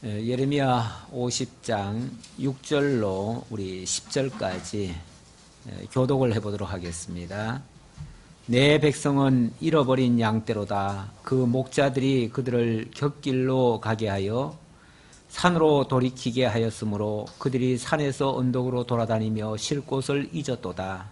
예레미야 50장 6절로 우리 10절까지 교독을 해보도록 하겠습니다. 내 백성은 잃어버린 양떼로다. 그 목자들이 그들을 곁길로 가게 하여 산으로 돌이키게 하였으므로 그들이 산에서 언덕으로 돌아다니며 쉴 곳을 잊었도다.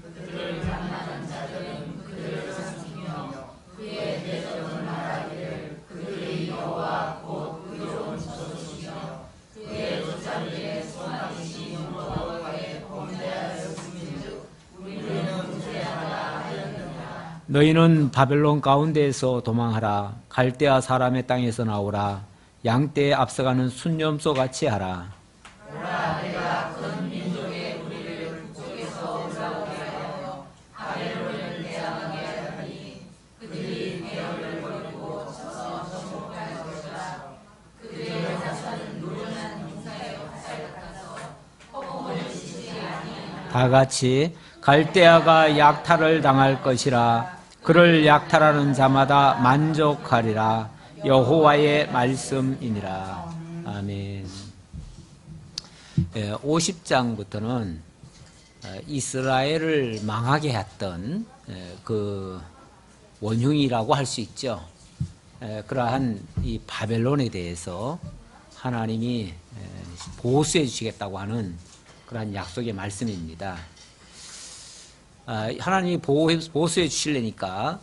그들을 장난한 자들은 그들을 삼키며 그의 대적은 말하기를 그들이 여호와 곧 의로운 저주시며 그의 조상들의 소망이신 여호와의 범죄하였음인즉 우리는 구제하라 하였느니라. 너희는 바벨론 가운데에서 도망하라. 갈대아 사람의 땅에서 나오라. 양떼에 앞서가는 순념소같이 하라. 오라 내가 큰 민족의 우리를 북쪽에서 올라오게 하여 바벨론을 대항하게 하리니 그들이 배열을 버리고 쳐서 정복할 것이라. 그들의 자산은 노련한 용사의 화살 같아서 허공을 치지 아니하나. 다 같이 갈대아가 약탈을 당할 것이라. 그를 약탈하는 자마다 만족하리라. 여호와의 말씀이니라. 아멘. 50장부터는 이스라엘을 망하게 했던 그 원흉이라고 할 수 있죠. 그러한 이 바벨론에 대해서 하나님이 보호해 주시겠다고 하는 그러한 약속의 말씀입니다. 하나님이 보호해 주시려니까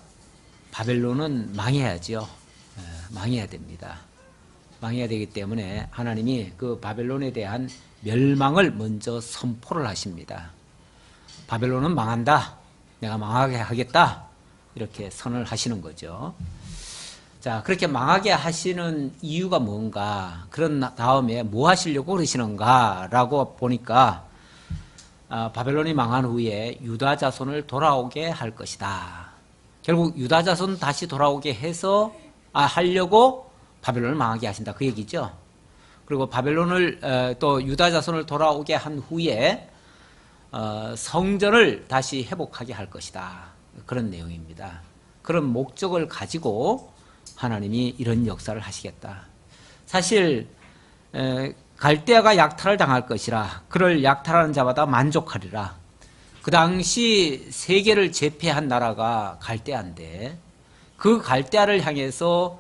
바벨론은 망해야죠. 망해야 됩니다. 망해야 되기 때문에 하나님이 그 바벨론에 대한 멸망을 먼저 선포를 하십니다. 바벨론은 망한다. 내가 망하게 하겠다. 이렇게 선을 하시는 거죠. 자, 그렇게 망하게 하시는 이유가 뭔가, 그런 다음에 뭐 하시려고 그러시는가 라고 보니까 바벨론이 망한 후에 유다 자손을 돌아오게 할 것이다. 결국 유다 자손 다시 돌아오게 해서 하려고 바벨론을 망하게 하신다. 그 얘기죠. 그리고 바벨론을 또 유다 자손을 돌아오게 한 후에 성전을 다시 회복하게 할 것이다. 그런 내용입니다. 그런 목적을 가지고 하나님이 이런 역사를 하시겠다. 사실 갈대아가 약탈을 당할 것이라. 그를 약탈하는 자마다 만족하리라. 그 당시 세계를 제패한 나라가 갈대아인데 그 갈대아를 향해서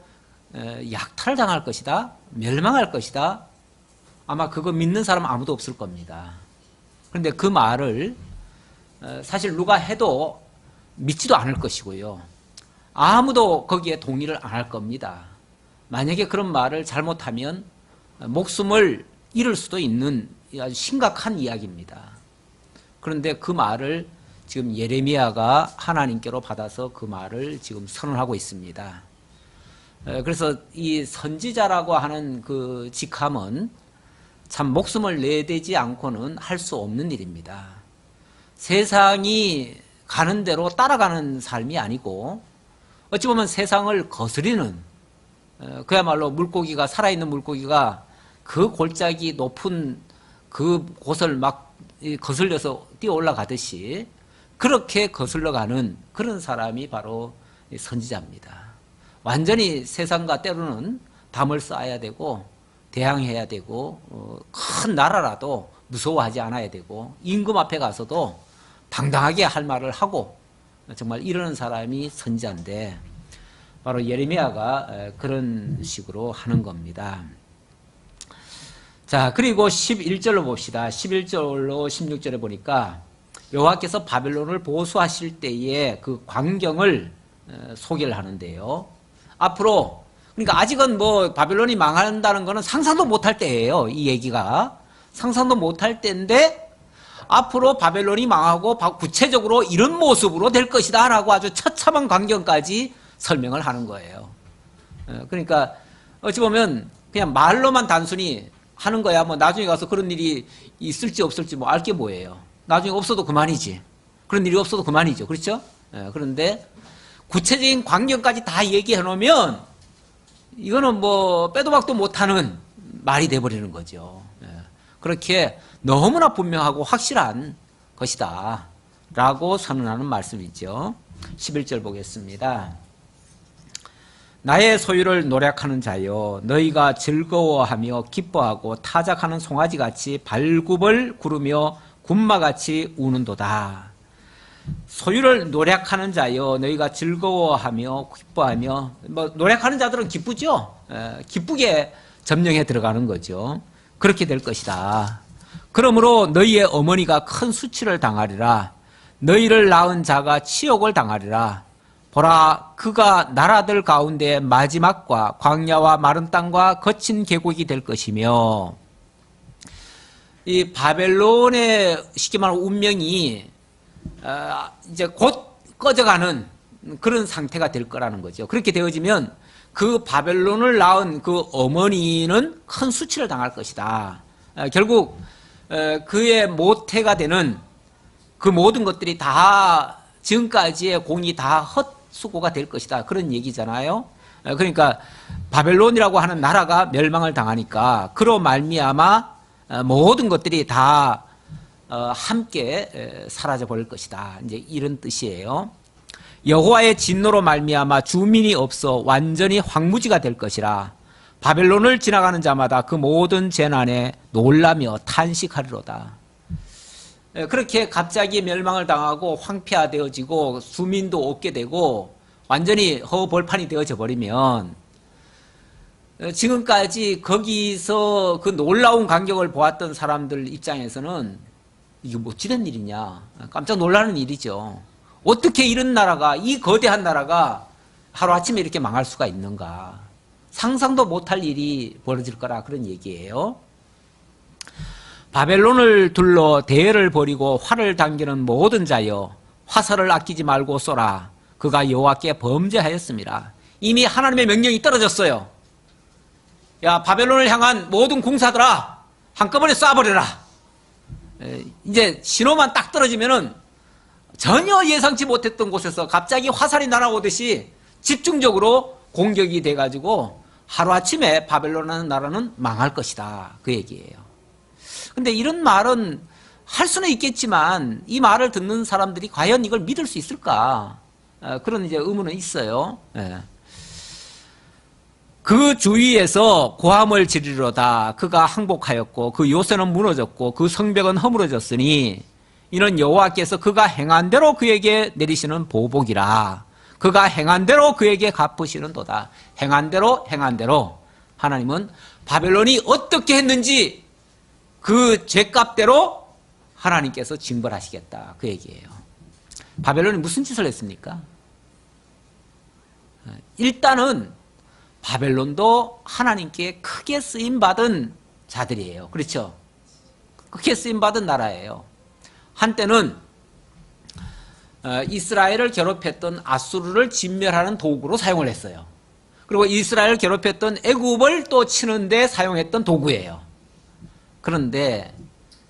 약탈을 당할 것이다. 멸망할 것이다. 아마 그거 믿는 사람 아무도 없을 겁니다. 그런데 그 말을 사실 누가 해도 믿지도 않을 것이고요. 아무도 거기에 동의를 안 할 겁니다. 만약에 그런 말을 잘못하면 목숨을 잃을 수도 있는 아주 심각한 이야기입니다. 그런데 그 말을 지금 예레미야가 하나님께로 받아서 그 말을 지금 선언하고 있습니다. 그래서 이 선지자라고 하는 그 직함은 참 목숨을 내대지 않고는 할 수 없는 일입니다. 세상이 가는 대로 따라가는 삶이 아니고 어찌 보면 세상을 거스리는, 그야말로 물고기가, 살아있는 물고기가 그 골짜기 높은 그 곳을 막 거슬려서 뛰어 올라가듯이 그렇게 거슬러가는 그런 사람이 바로 선지자입니다. 완전히 세상과 때로는 담을 쌓아야 되고 대항해야 되고 큰 나라라도 무서워하지 않아야 되고 임금 앞에 가서도 당당하게 할 말을 하고 정말 이러는 사람이 선지자인데 바로 예레미야가 그런 식으로 하는 겁니다. 자, 그리고 11절로 봅시다. 11절로 16절에 보니까 여호와께서 바벨론을 보수하실 때의 그 광경을 소개를 하는데요. 앞으로, 그러니까 아직은 뭐 바벨론이 망한다는 거는 상상도 못할 때예요. 이 얘기가 상상도 못할 때인데 앞으로 바벨론이 망하고 구체적으로 이런 모습으로 될 것이다 라고 아주 처참한 광경까지 설명을 하는 거예요. 그러니까 어찌 보면 그냥 말로만 단순히 하는 거야. 뭐 나중에 가서 그런 일이 있을지 없을지 뭐 알 게 뭐예요. 나중에 없어도 그만이지. 그런 일이 없어도 그만이죠. 그렇죠? 그런데 구체적인 광경까지 다 얘기해 놓으면 이거는 뭐 빼도 박도 못하는 말이 돼버리는 거죠. 그렇게 너무나 분명하고 확실한 것이다 라고 선언하는 말씀이죠. 11절 보겠습니다. 나의 소유를 노력하는 자여 너희가 즐거워하며 기뻐하고 타작하는 송아지같이 발굽을 구르며 군마같이 우는도다. 소유를 노력하는 자여 너희가 즐거워하며 기뻐하며, 노력하는 자들은 기쁘죠. 기쁘게 점령해 들어가는 거죠. 그렇게 될 것이다. 그러므로 너희의 어머니가 큰 수치를 당하리라. 너희를 낳은 자가 치욕을 당하리라. 보라, 그가 나라들 가운데 마지막과 광야와 마른 땅과 거친 계곡이 될 것이며, 이 바벨론의 쉽게 말하면 운명이 이제 곧 꺼져가는 그런 상태가 될 거라는 거죠. 그렇게 되어지면 그 바벨론을 낳은 그 어머니는 큰 수치를 당할 것이다. 결국 그의 모태가 되는 그 모든 것들이 다 지금까지의 공이 다 헛수고가 될 것이다. 그런 얘기잖아요. 그러니까 바벨론이라고 하는 나라가 멸망을 당하니까 그로 말미암아 모든 것들이 다 함께 사라져 버릴 것이다. 이제 이런 뜻이에요. 여호와의 진노로 말미암아 주민이 없어 완전히 황무지가 될 것이라. 바벨론을 지나가는 자마다 그 모든 재난에 놀라며 탄식하리로다. 그렇게 갑자기 멸망을 당하고 황폐화되어지고 주민도 없게 되고 완전히 허벌판이 되어져 버리면 지금까지 거기서 그 놀라운 광경을 보았던 사람들 입장에서는 이게 어찌된 일이냐, 깜짝 놀라는 일이죠. 어떻게 이런 나라가, 이 거대한 나라가 하루아침에 이렇게 망할 수가 있는가. 상상도 못할 일이 벌어질 거라 그런 얘기예요. 바벨론을 둘러 대열을 벌이고 활을 당기는 모든 자여 화살을 아끼지 말고 쏘라. 그가 여호와께 범죄하였습니다. 이미 하나님의 명령이 떨어졌어요. 야, 바벨론을 향한 모든 군사들아, 한꺼번에 쏴버려라. 이제 신호만 딱 떨어지면은 전혀 예상치 못했던 곳에서 갑자기 화살이 날아오듯이 집중적으로 공격이 돼가지고 하루아침에 바벨론이라는 나라는 망할 것이다. 그 얘기예요. 근데 이런 말은 할 수는 있겠지만 이 말을 듣는 사람들이 과연 이걸 믿을 수 있을까? 그런 이제 의문은 있어요. 그 주위에서 고함을 지르려다. 그가 항복하였고 그 요새는 무너졌고 그 성벽은 허물어졌으니 이는 여호와께서 그가 행한 대로 그에게 내리시는 보복이라. 그가 행한 대로 그에게 갚으시는도다. 행한 대로 하나님은 바벨론이 어떻게 했는지 그 죄값대로 하나님께서 징벌하시겠다. 그 얘기예요. 바벨론이 무슨 짓을 했습니까? 일단은 바벨론도 하나님께 크게 쓰임받은 자들이에요. 그렇죠? 크게 쓰임받은 나라예요. 한때는 이스라엘을 괴롭혔던 아수르를 진멸하는 도구로 사용을 했어요. 그리고 이스라엘을 괴롭혔던 애굽을 또 치는데 사용했던 도구예요. 그런데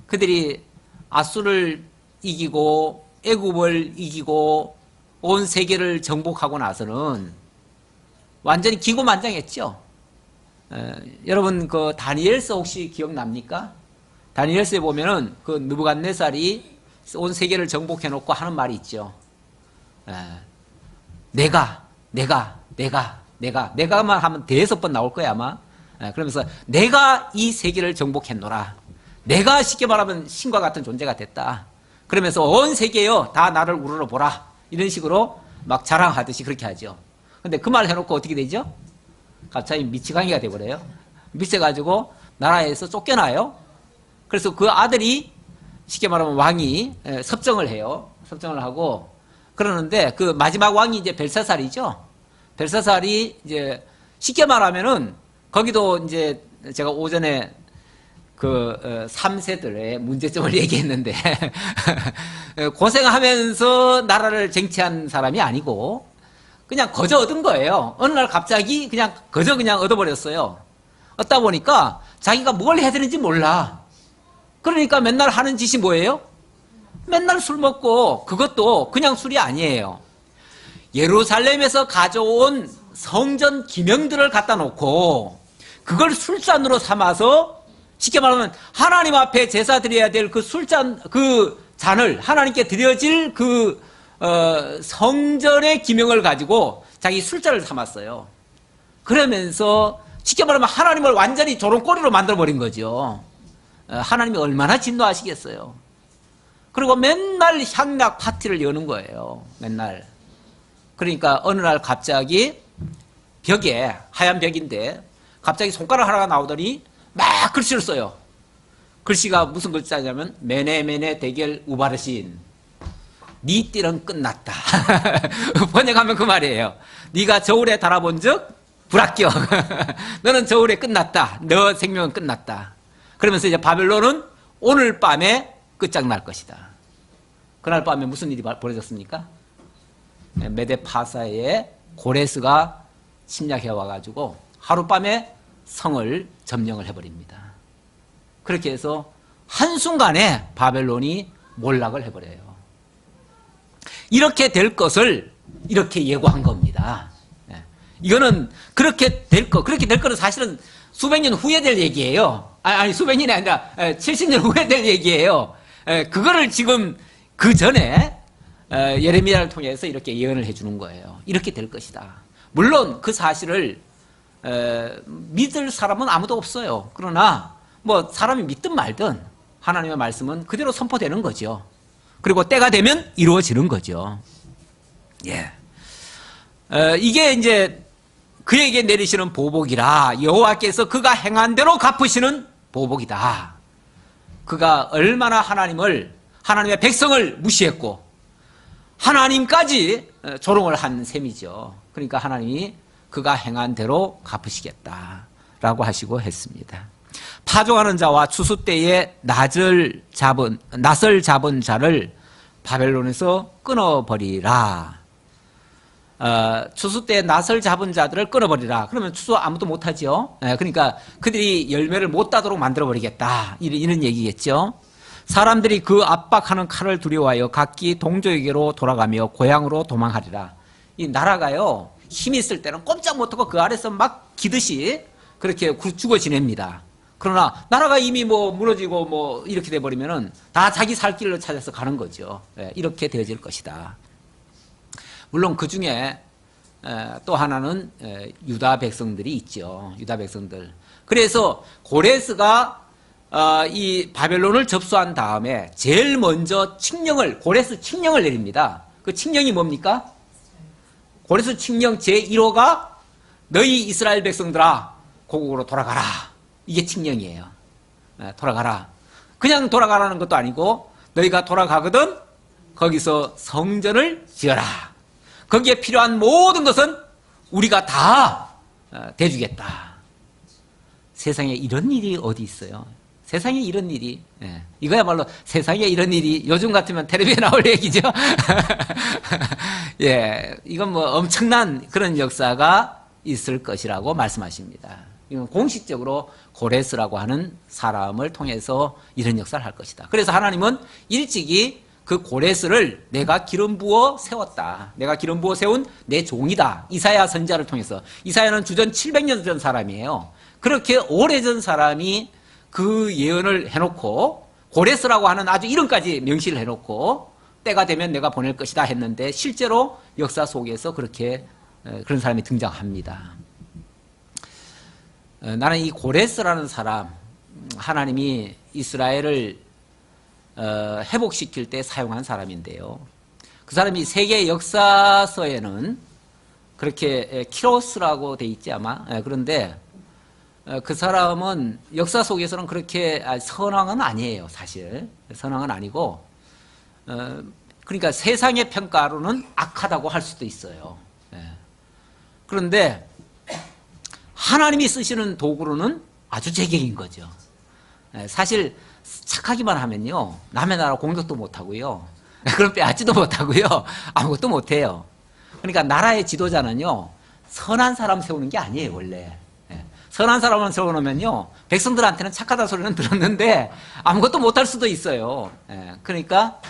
그들이 아수르를 이기고 애굽을 이기고 온 세계를 정복하고 나서는 완전히 기고만장했죠. 여러분 그 다니엘서 혹시 기억납니까? 다니엘서에 보면은 그 느부갓네살이 온 세계를 정복해 놓고 하는 말이 있죠. 내가만 하면 대여섯 번 나올 거야 아마. 그러면서 내가 이 세계를 정복했노라. 내가 쉽게 말하면 신과 같은 존재가 됐다. 그러면서 온 세계여 다 나를 우러러보라. 이런 식으로 막 자랑하듯이 그렇게 하죠. 근데 그 말 해놓고 어떻게 되죠? 갑자기 미치광이가 돼버려요. 미쳐가지고 나라에서 쫓겨나요. 그래서 그 아들이 쉽게 말하면 왕이 섭정을 해요. 섭정을 하고 그러는데 그 마지막 왕이 이제 벨사살이죠. 벨사살이 이제 쉽게 말하면은 거기도 이제 제가 오전에 그 3세들의 문제점을 얘기했는데 고생하면서 나라를 쟁취한 사람이 아니고 그냥 거저 얻은 거예요. 어느 날 갑자기 그냥 거저 그냥 얻어버렸어요. 얻다 보니까 자기가 뭘 해야 되는지 몰라. 그러니까 맨날 하는 짓이 뭐예요? 맨날 술 먹고 그것도 그냥 술이 아니에요. 예루살렘에서 가져온 성전 기명들을 갖다 놓고 그걸 술잔으로 삼아서 쉽게 말하면 하나님 앞에 제사 드려야 될 그 술잔, 그 잔을 하나님께 드려질 그 성전의 기명을 가지고 자기 술잔을 삼았어요. 그러면서 쉽게 말하면 하나님을 완전히 조롱거리로 만들어버린 거죠. 하나님이 얼마나 진노하시겠어요. 그리고 맨날 향락 파티를 여는 거예요. 맨날. 그러니까 어느 날 갑자기 벽에, 하얀 벽인데 갑자기 손가락 하나가 나오더니 막 글씨를 써요. 글씨가 무슨 글자냐면 메네메네 대결 우바르신, 네 띠는 끝났다. 번역하면 그 말이에요. 네가 저울에 달아본 적 불합격. 너는 저울에 끝났다. 너 생명은 끝났다. 그러면서 이제 바벨론은 오늘 밤에 끝장날 것이다. 그날 밤에 무슨 일이 벌어졌습니까? 메데파사에 고레스가 침략해 와가지고 하룻밤에 성을 점령을 해버립니다. 그렇게 해서 한순간에 바벨론이 몰락을 해버려요. 이렇게 될 것을 이렇게 예고한 겁니다. 이거는 그렇게 될 거는 사실은 수백 년 후에 될 얘기예요. 아니 수백 년이 아니라 70년 후에 될 얘기예요. 그거를 지금 그 전에 예레미야를 통해서 이렇게 예언을 해주는 거예요. 이렇게 될 것이다. 물론 그 사실을 믿을 사람은 아무도 없어요. 그러나 뭐 사람이 믿든 말든 하나님의 말씀은 그대로 선포되는 거죠. 그리고 때가 되면 이루어지는 거죠. 예. 이게 이제 그에게 내리시는 보복이라, 여호와께서 그가 행한 대로 갚으시는 보복이다. 그가 얼마나 하나님의 백성을 무시했고 하나님까지 조롱을 한 셈이죠. 그러니까 하나님이 그가 행한 대로 갚으시겠다라고 하시고 했습니다. 파종하는 자와 추수 때에 낫을 잡은 자를 바벨론에서 끊어버리라. 추수 때 낫을 잡은 자들을 끊어버리라. 그러면 추수 아무도 못하죠. 그러니까 그들이 열매를 못 따도록 만들어버리겠다. 이런 얘기겠죠. 사람들이 그 압박하는 칼을 두려워하여 각기 동족에게로 돌아가며 고향으로 도망하리라. 이 나라가요, 힘이 있을 때는 꼼짝 못하고 그 아래서 막 기듯이 그렇게 죽어 지냅니다. 그러나 나라가 이미 뭐 무너지고 뭐 이렇게 돼버리면은 다 자기 살 길로 찾아서 가는 거죠. 이렇게 되어질 것이다. 물론 그 중에 또 하나는 유다 백성들이 있죠. 유다 백성들. 그래서 고레스가 이 바벨론을 접수한 다음에 제일 먼저 고레스 칙령을 내립니다. 그 칙령이 뭡니까? 고레스 칙령 제1호가 너희 이스라엘 백성들아 고국으로 돌아가라. 이게 칙령이에요. 돌아가라. 그냥 돌아가라는 것도 아니고 너희가 돌아가거든 거기서 성전을 지어라. 거기에 필요한 모든 것은 우리가 다 대주겠다. 세상에 이런 일이 어디 있어요? 세상에 이런 일이, 이거야말로 세상에 이런 일이 요즘 같으면 텔레비에 나올 얘기죠. 예, 이건 뭐 엄청난 그런 역사가 있을 것이라고 말씀하십니다. 이건 공식적으로 고레스라고 하는 사람을 통해서 이런 역사를 할 것이다. 그래서 하나님은 일찍이 그 고레스를 내가 기름 부어 세웠다. 내가 기름 부어 세운 내 종이다. 이사야 선지자를 통해서. 이사야는 주전 700년 전 사람이에요. 그렇게 오래전 사람이 그 예언을 해놓고 고레스라고 하는 아주 이름까지 명시를 해놓고 때가 되면 내가 보낼 것이다 했는데 실제로 역사 속에서 그렇게 그런 사람이 등장합니다. 나는 이 고레스라는 사람, 하나님이 이스라엘을 회복시킬 때 사용한 사람인데요. 그 사람이 세계 역사서에는 그렇게 키로스라고 돼 있지 아마. 그런데 그 사람은 역사 속에서는 그렇게 선왕은 아니에요. 사실 선왕은 아니고 그러니까 세상의 평가로는 악하다고 할 수도 있어요. 그런데 하나님이 쓰시는 도구로는 아주 제격인 거죠. 사실 착하기만 하면요 남의 나라 공격도 못하고요 그럼 빼앗지도 못하고요 아무것도 못해요. 그러니까 나라의 지도자는요 선한 사람 세우는 게 아니에요. 원래 선한 사람을 세워놓으면요 백성들한테는 착하다 소리는 들었는데 아무것도 못할 수도 있어요. 그러니까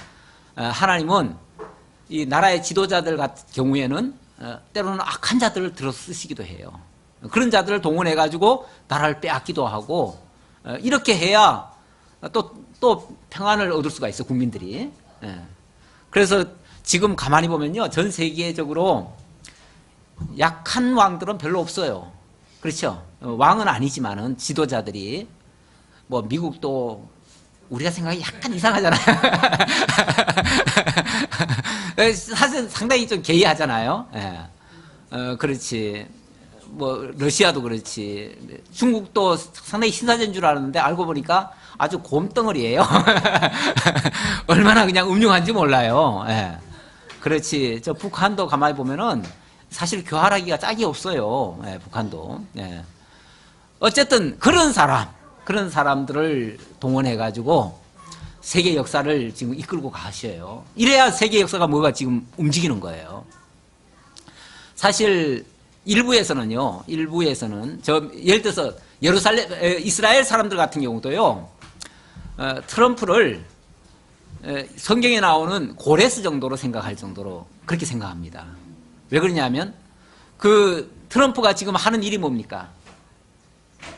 하나님은 이 나라의 지도자들 같은 경우에는 때로는 악한 자들을 들어 쓰시기도 해요. 그런 자들을 동원해 가지고 나라를 빼앗기도 하고 이렇게 해야 또 평안을 얻을 수가 있어 국민들이. 그래서 지금 가만히 보면요 전 세계적으로 약한 왕들은 별로 없어요. 그렇죠. 왕은 아니지만은 지도자들이 뭐 미국도 우리가 생각이 약간 이상하잖아요. 사실 상당히 좀 개의하잖아요. 예. 그렇지. 뭐 러시아도 그렇지. 중국도 상당히 신사제인 줄 알았는데 알고 보니까 아주 곰덩어리예요. 얼마나 그냥 음흉한지 몰라요. 예. 그렇지. 저 북한도 가만히 보면은 사실 교활하기가 짝이 없어요. 예, 북한도. 예. 어쨌든 그런 사람들을 동원해가지고 세계 역사를 지금 이끌고 가셔요. 이래야 세계 역사가 뭐가 지금 움직이는 거예요. 사실 일부에서는 예를 들어서 이스라엘 사람들 같은 경우도요, 트럼프를 성경에 나오는 고레스 정도로 생각할 정도로 그렇게 생각합니다. 왜 그러냐면 그 트럼프가 지금 하는 일이 뭡니까?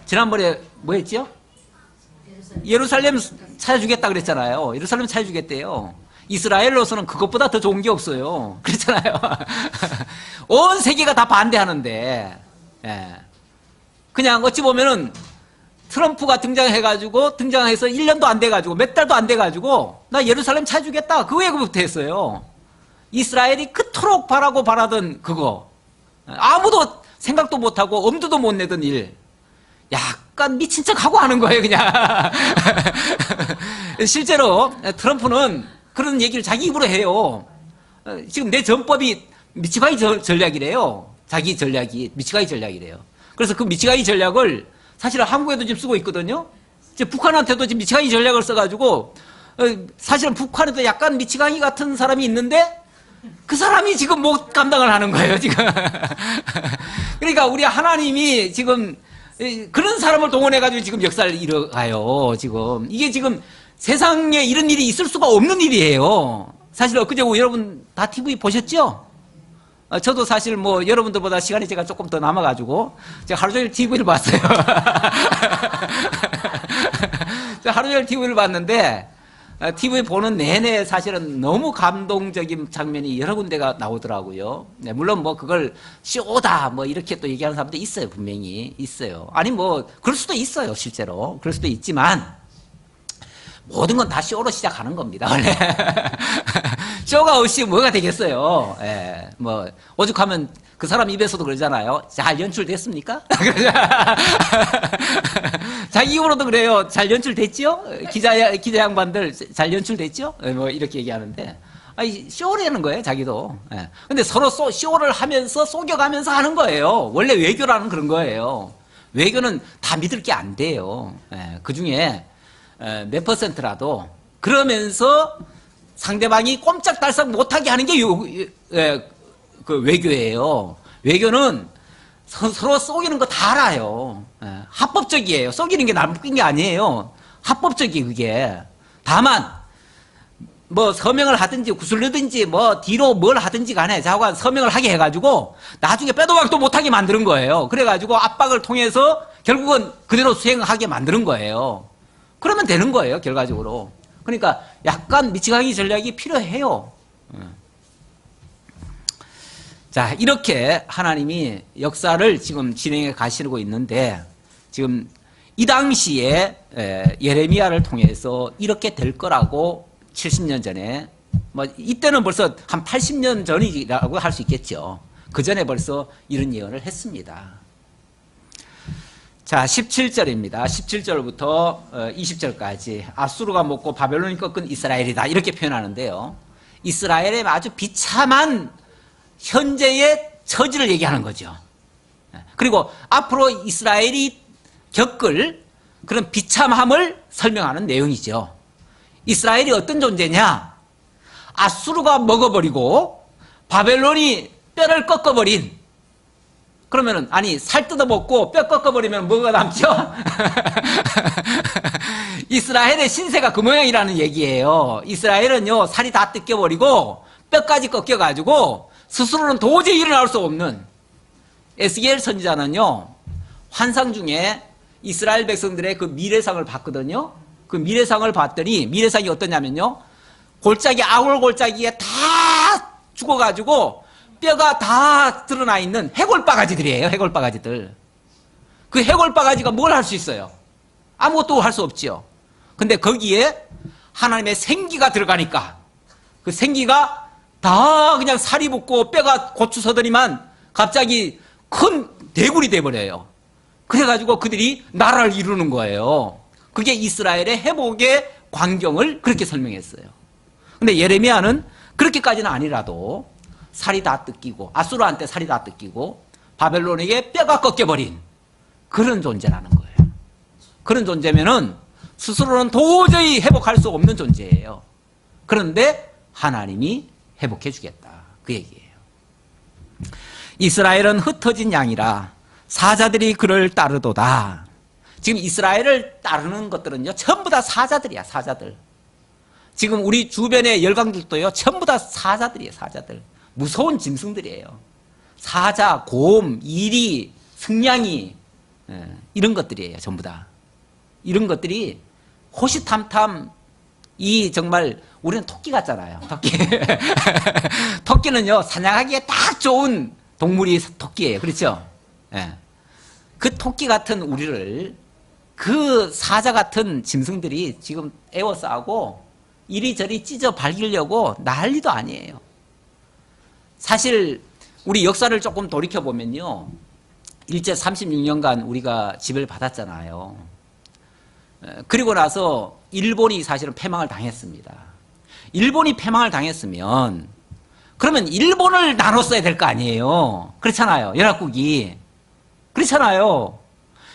지난번에 뭐 했죠? 예루살렘 찾아주겠다 그랬잖아요. 예루살렘 찾아주겠대요. 이스라엘로서는 그것보다 더 좋은 게 없어요. 그렇잖아요. 온 세계가 다 반대하는데, 예. 그냥 어찌 보면은 트럼프가 등장해서 1년도 안 돼가지고, 몇 달도 안 돼가지고, 나 예루살렘 찾아주겠다. 그 얘기부터 했어요. 이스라엘이 그토록 바라던 그거. 아무도 생각도 못하고 엄두도 못 내던 일. 약간 미친 척 하고 하는 거예요, 그냥. 실제로 트럼프는 그런 얘기를 자기 입으로 해요. 지금 내 전법이 미치광이 전략이래요. 자기 전략이 미치광이 전략이래요. 그래서 그 미치광이 전략을 사실은 한국에도 지금 쓰고 있거든요. 북한한테도 지금 미치광이 전략을 써가지고 사실은 북한에도 약간 미치광이 같은 사람이 있는데 그 사람이 지금 못 감당을 하는 거예요, 지금. 그러니까 우리 하나님이 지금 그런 사람을 동원해가지고 지금 역사를 이뤄가요, 지금. 이게 지금 세상에 이런 일이 있을 수가 없는 일이에요. 사실 엊그제 여러분 다 TV 보셨죠? 저도 사실 뭐 여러분들보다 시간이 제가 조금 더 남아가지고 제가 하루 종일 TV를 봤어요. 제가 하루 종일 TV를 봤는데 TV 보는 내내 사실은 너무 감동적인 장면이 여러 군데가 나오더라고요. 네, 물론 뭐 그걸 쇼다 뭐 이렇게 또 얘기하는 사람도 있어요. 분명히 있어요. 아니 뭐 그럴 수도 있어요. 실제로 그럴 수도 있지만 모든 건 다 쇼로 시작하는 겁니다. 원래 쇼가 없이 뭐가 되겠어요. 예, 뭐 오죽하면 그 사람 입에서도 그러잖아요. 잘 연출됐습니까? 자기 입으로도 그래요. 잘 연출됐죠? 기자 양반들 잘 연출됐죠? 뭐 이렇게 얘기하는데 아니 쇼라는 거예요. 자기도. 예. 근데 서로 쇼를 하면서 속여가면서 하는 거예요. 원래 외교라는 그런 거예요. 외교는 다 믿을 게 안 돼요. 예. 그 중에 몇 퍼센트라도 그러면서 상대방이 꼼짝달싹 못하게 하는 게 그 외교예요. 외교는 서로 속이는 거 다 알아요. 합법적이에요. 속이는 게 나쁜 게 아니에요. 합법적이 그게. 다만 뭐 서명을 하든지 구슬르든지 뭐 뒤로 뭘 하든지 간에 자관 서명을 하게 해가지고 나중에 빼도 박도 못하게 만드는 거예요. 그래가지고 압박을 통해서 결국은 그대로 수행하게 만드는 거예요. 그러면 되는 거예요, 결과적으로. 그러니까 약간 미치광이 전략이 필요해요. 자, 이렇게 하나님이 역사를 지금 진행해 가시고 있는데 지금 이 당시에 예레미야를 통해서 이렇게 될 거라고 70년 전에 뭐 이때는 벌써 한 80년 전이라고 할 수 있겠죠. 그 전에 벌써 이런 예언을 했습니다. 자, 17절입니다. 17절부터 20절까지 아수르가 먹고 바벨론이 꺾은 이스라엘이다 이렇게 표현하는데요. 이스라엘의 아주 비참한 현재의 처지를 얘기하는 거죠. 그리고 앞으로 이스라엘이 겪을 그런 비참함을 설명하는 내용이죠. 이스라엘이 어떤 존재냐? 아수르가 먹어버리고 바벨론이 뼈를 꺾어버린. 그러면은 아니 살 뜯어먹고 뼈 꺾어버리면 뭐가 남죠? 이스라엘의 신세가 그 모양이라는 얘기예요. 이스라엘은요 살이 다 뜯겨버리고 뼈까지 꺾여가지고 스스로는 도저히 일어날 수 없는. 에스겔 선지자는요 환상 중에 이스라엘 백성들의 그 미래상을 봤거든요. 그 미래상을 봤더니 미래상이 어떠냐면요 골짜기 아울 골짜기에 다 죽어가지고 뼈가 다 드러나 있는 해골바가지들이에요. 해골바가지들. 그 해골바가지가 뭘 할 수 있어요? 아무것도 할 수 없지요. 근데 거기에 하나님의 생기가 들어가니까 그 생기가 다 그냥 살이 붙고 뼈가 고추 서더니만 갑자기 큰 대군이 돼버려요. 그래가지고 그들이 나라를 이루는 거예요. 그게 이스라엘의 회복의 광경을 그렇게 설명했어요. 근데 예레미야는 그렇게까지는 아니라도 살이 다 뜯기고 아수르한테 살이 다 뜯기고 바벨론에게 뼈가 꺾여버린 그런 존재라는 거예요. 그런 존재면은 스스로는 도저히 회복할 수 없는 존재예요. 그런데 하나님이 회복해 주겠다. 그 얘기예요. 이스라엘은 흩어진 양이라 사자들이 그를 따르도다. 지금 이스라엘을 따르는 것들은요, 전부 다 사자들이야, 사자들. 지금 우리 주변의 열강들도요, 전부 다 사자들이에요, 사자들. 무서운 짐승들이에요. 사자, 곰, 이리, 승냥이, 이런 것들이에요, 전부 다. 이런 것들이 호시탐탐, 정말, 우리는 토끼 같잖아요, 토끼. 토끼는요, 사냥하기에 딱 좋은 동물이 토끼예요, 그렇죠? 예. 그 토끼 같은 우리를 그 사자 같은 짐승들이 지금 에워싸고 이리저리 찢어 발기려고 난리도 아니에요. 사실 우리 역사를 조금 돌이켜보면요, 일제 36년간 우리가 지배를 받았잖아요. 그리고 나서 일본이 사실은 패망을 당했습니다. 일본이 패망을 당했으면 그러면 일본을 나눴어야 될 거 아니에요. 그렇잖아요, 연합국이. 그렇잖아요.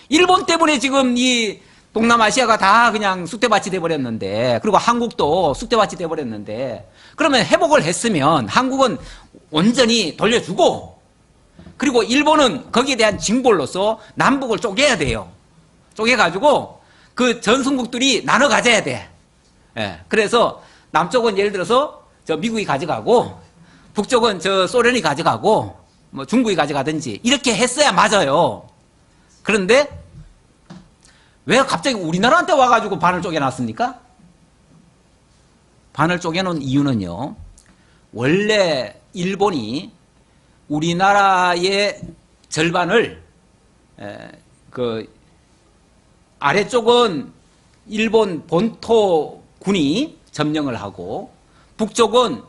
일본 때문에 지금 이 동남아시아가 다 그냥 쑥대밭이 돼버렸는데, 그리고 한국도 쑥대밭이 돼버렸는데, 그러면 회복을 했으면 한국은 온전히 돌려주고, 그리고 일본은 거기에 대한 징벌로서 남북을 쪼개야 돼요. 쪼개가지고 그 전성국들이 나눠 가져야 돼. 예. 그래서 남쪽은 예를 들어서 저 미국이 가져가고, 북쪽은 저 소련이 가져가고, 뭐 중국이 가져가든지 이렇게 했어야 맞아요. 그런데 왜 갑자기 우리나라한테 와가지고 반을 쪼개놨습니까? 반을 쪼개놓은 이유는요, 원래 일본이 우리나라의 절반을 그 아래쪽은 일본 본토군이 점령을 하고 북쪽은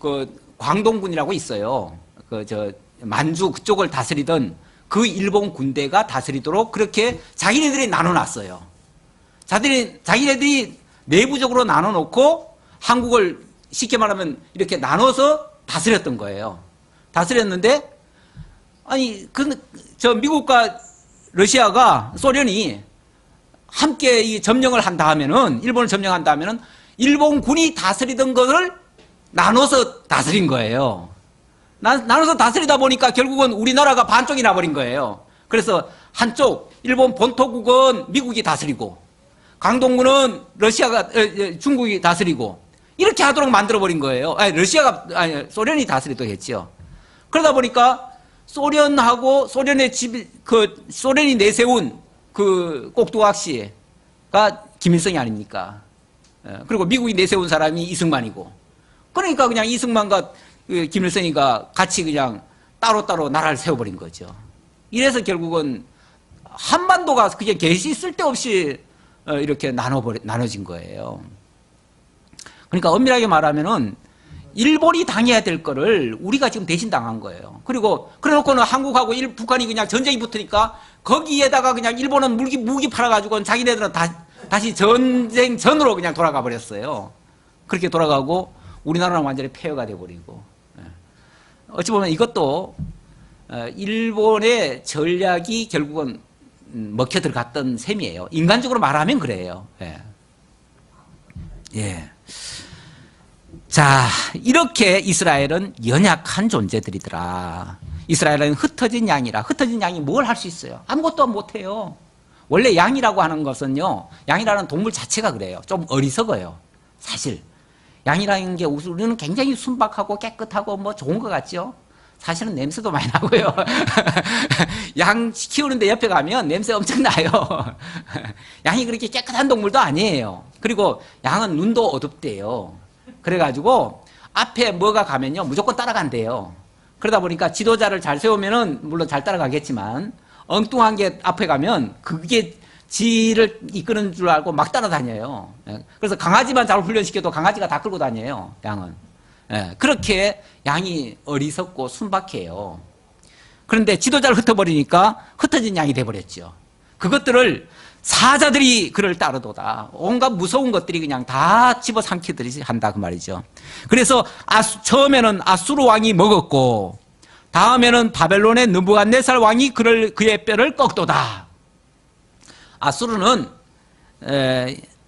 그 광동군이라고 있어요. 그 만주 그쪽을 다스리던 그 일본 군대가 다스리도록 그렇게 자기네들이 나눠놨어요. 자기네들이 내부적으로 나눠놓고 한국을 쉽게 말하면 이렇게 나눠서 다스렸던 거예요. 다스렸는데, 아니, 미국과 러시아가, 소련이 함께 이 점령을 한다 하면은, 일본을 점령한다 하면은, 일본군이 다스리던 것을 나눠서 다스린 거예요. 나눠서 다스리다 보니까 결국은 우리나라가 반쪽이 나버린 거예요. 그래서 한쪽 일본 본토국은 미국이 다스리고 강동구는 중국이 다스리고 이렇게 하도록 만들어버린 거예요. 소련이 다스리도록 했죠. 그러다 보니까 소련이 내세운 그 꼭두각시가 김일성이 아닙니까? 그리고 미국이 내세운 사람이 이승만이고, 그러니까 그냥 이승만과 김일성이가 같이 그냥 따로따로 나라를 세워버린 거죠. 이래서 결국은 한반도가 그냥 개시 쓸데없이 이렇게 나눠진 거예요. 그러니까 엄밀하게 말하면은 일본이 당해야 될 거를 우리가 지금 대신 당한 거예요. 그리고 그래놓고는 한국하고 북한이 그냥 전쟁이 붙으니까 거기에다가 그냥 일본은 무기 팔아가지고 자기네들은 다시 전쟁 전으로 그냥 돌아가 버렸어요. 그렇게 돌아가고 우리나라는 완전히 폐허가 돼버리고. 어찌 보면 이것도 일본의 전략이 결국은 먹혀 들어갔던 셈이에요. 인간적으로 말하면 그래요. 예. 자, 이렇게 이스라엘은 연약한 존재들이더라. 이스라엘은 흩어진 양이라. 흩어진 양이 뭘 할 수 있어요? 아무것도 못해요. 원래 양이라고 하는 것은요, 양이라는 동물 자체가 그래요. 좀 어리석어요, 사실. 양이라는 게 우리는 굉장히 순박하고 깨끗하고 뭐 좋은 것 같죠? 사실은 냄새도 많이 나고요. 양 키우는데 옆에 가면 냄새 엄청 나요. 양이 그렇게 깨끗한 동물도 아니에요. 그리고 양은 눈도 어둡대요. 그래가지고 앞에 뭐가 가면요, 무조건 따라간대요. 그러다 보니까 지도자를 잘 세우면은 물론 잘 따라가겠지만 엉뚱한 게 앞에 가면 그게 지를 이끄는 줄 알고 막 따라다녀요. 예. 그래서 강아지만 잘 훈련시켜도 강아지가 다 끌고 다녀요, 양은. 예. 그렇게 양이 어리석고 순박해요. 그런데 지도자를 흩어버리니까 흩어진 양이 돼버렸죠. 그것들을 사자들이 그를 따르도다. 온갖 무서운 것들이 그냥 다 집어삼키듯이 한다 그 말이죠. 그래서 처음에는 아수르 왕이 먹었고 다음에는 바벨론의 느부갓네살 왕이 그의 뼈를 꺾도다.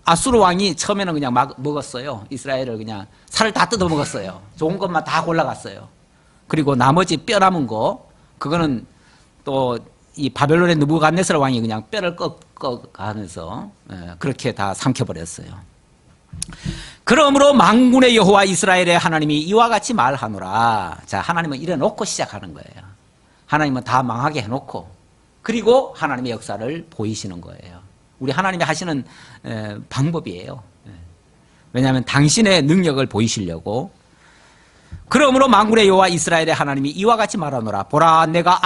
아수르 왕이 처음에는 그냥 막 먹었어요. 이스라엘을 그냥 살을 다 뜯어 먹었어요. 좋은 것만 다 골라갔어요. 그리고 나머지 뼈 남은 거 그거는 또 이 바벨론의 느부갓네살 왕이 그냥 뼈를 꺾어가면서 그렇게 다 삼켜버렸어요. 그러므로 만군의 여호와 이스라엘의 하나님이 이와 같이 말하노라. 자, 하나님은 이래놓고 시작하는 거예요. 하나님은 다 망하게 해놓고 그리고 하나님의 역사를 보이시는 거예요. 우리 하나님이 하시는 방법이에요. 왜냐하면 당신의 능력을 보이시려고. 그러므로 만군의 여호와 이스라엘의 하나님이 이와 같이 말하노라. 보라, 내가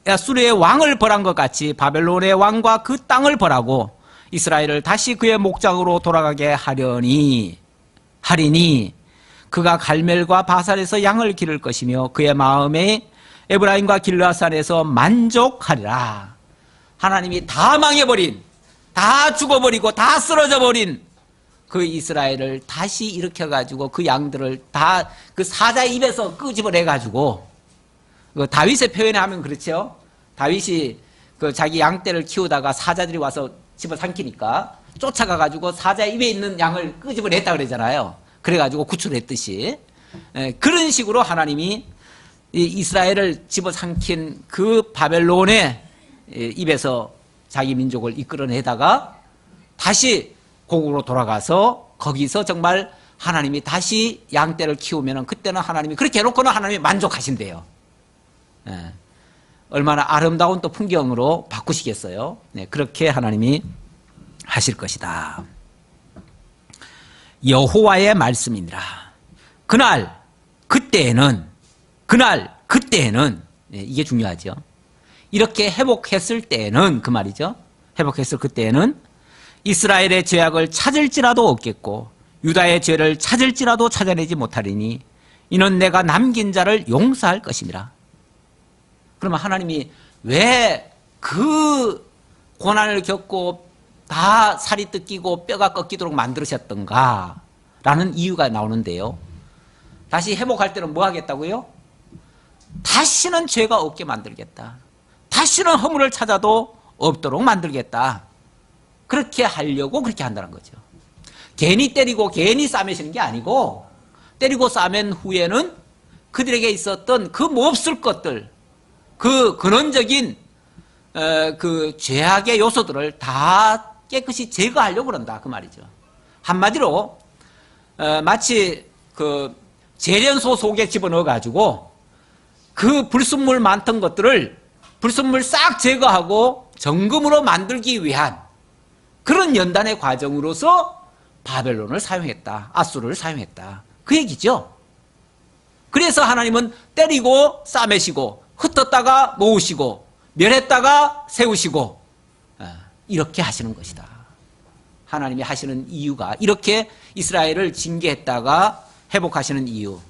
아수르의 왕을 벌한 것 같이 바벨론의 왕과 그 땅을 벌하고 이스라엘을 다시 그의 목장으로 돌아가게 하리니 그가 갈멜과 바살에서 양을 기를 것이며 그의 마음에 에브라임과 길르앗산에서 만족하리라. 하나님이 다 망해버린, 다 죽어버리고 다 쓰러져버린 그 이스라엘을 다시 일으켜가지고 그 양들을 다 그 사자의 입에서 끄집어내가지고 그 다윗의 표현에 하면 그렇죠. 다윗이 그 자기 양떼를 키우다가 사자들이 와서 집어삼키니까 쫓아가가지고 사자의 입에 있는 양을 끄집어냈다 그러잖아요. 그래가지고 구출했듯이 그런 식으로 하나님이 이스라엘을 집어삼킨 그 바벨론의 입에서 자기 민족을 이끌어내다가 다시 고국으로 돌아가서 거기서 정말 하나님이 다시 양떼를 키우면 그때는 하나님이 그렇게 해놓고는 하나님이 만족하신대요. 얼마나 아름다운 또 풍경으로 바꾸시겠어요. 그렇게 하나님이 하실 것이다. 여호와의 말씀이니라. 그날 그때에는 이게 중요하죠. 이렇게 회복했을 때에는 그 말이죠. 회복했을 그때에는 이스라엘의 죄악을 찾을지라도 없겠고 유다의 죄를 찾을지라도 찾아내지 못하리니 이는 내가 남긴 자를 용서할 것임이라. 그러면 하나님이 왜 그 고난을 겪고 다 살이 뜯기고 뼈가 꺾이도록 만들으셨던가 라는 이유가 나오는데요. 다시 회복할 때는 뭐 하겠다고요? 다시는 죄가 없게 만들겠다. 다시는 허물을 찾아도 없도록 만들겠다. 그렇게 하려고 그렇게 한다는 거죠. 괜히 때리고 괜히 싸매시는 게 아니고 때리고 싸맨 후에는 그들에게 있었던 그 몹쓸 것들, 그 근원적인 그 죄악의 요소들을 다 깨끗이 제거하려고 그런다 그 말이죠. 한마디로 마치 그 재련소 속에 집어넣어 가지고 그 불순물 많던 것들을 불순물 싹 제거하고 정금으로 만들기 위한 그런 연단의 과정으로서 바벨론을 사용했다. 아수르를 사용했다. 그 얘기죠. 그래서 하나님은 때리고 싸매시고 흩었다가 모으시고 멸했다가 세우시고 이렇게 하시는 것이다. 하나님이 하시는 이유가 이렇게 이스라엘을 징계했다가 회복하시는 이유.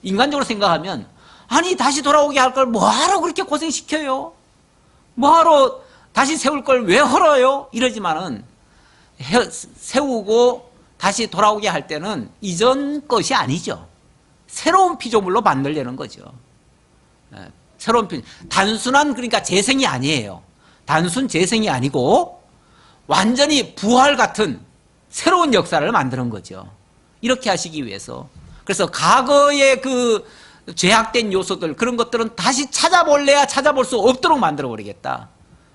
인간적으로 생각하면 아니 다시 돌아오게 할 걸 뭐하러 그렇게 고생시켜요? 뭐하러 다시 세울 걸 왜 헐어요? 이러지만은 세우고 다시 돌아오게 할 때는 이전 것이 아니죠. 새로운 피조물로 만들려는 거죠. 새로운 단순한 그러니까 재생이 아니에요. 단순 재생이 아니고 완전히 부활 같은 새로운 역사를 만드는 거죠. 이렇게 하시기 위해서. 그래서 과거의 그 죄악된 요소들 그런 것들은 다시 찾아볼래야 찾아볼 수 없도록 만들어 버리겠다.